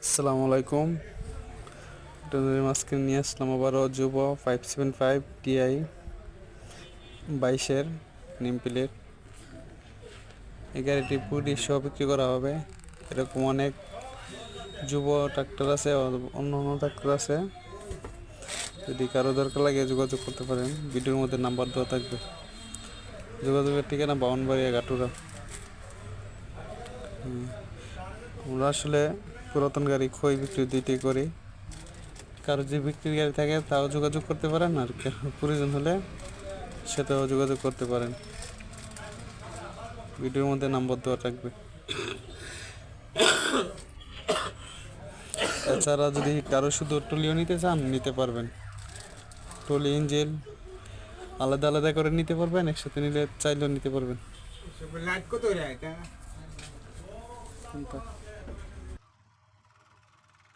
আসসালামু আলাইকুম। আজকে নিয়ে আসলাম আবারও যুব 575 টিআই 22-এর নেম প্লেট। এই গাড়িটি পুরি সহ বিক্রি করা হবে। এরকম অনেক যুব ট্রাক্টর আছে, অন্য অন্য ট্রাক্টর আছে। যদি কারো দরকার লাগে যোগাযোগ করতে পারেন, ভিডিওর মধ্যে নাম্বার দেওয়া থাকবে। যোগাযোগের ঠিকানা বাউনবাড়িয়া গাটুরা। আমরা আসলে পুরাতন গাড়ি খই বিক্রি দুইটাই করি। কারো যে বিক্রির গাড়ি থাকে তাও যোগাযোগ করতে পারেন, আর প্রয়োজন হলে সেটাও যোগাযোগ করতে পারেন। ভিডিওর মধ্যে নাম্বার দেওয়া থাকবে। এছাড়া যদি কারো শুধু টলিও নিতে চান নিতে পারবেন। টলি ইঞ্জিন আলাদা আলাদা করে নিতে পারবেন, একসাথে নিলে চাইলেও নিতে পারবেন।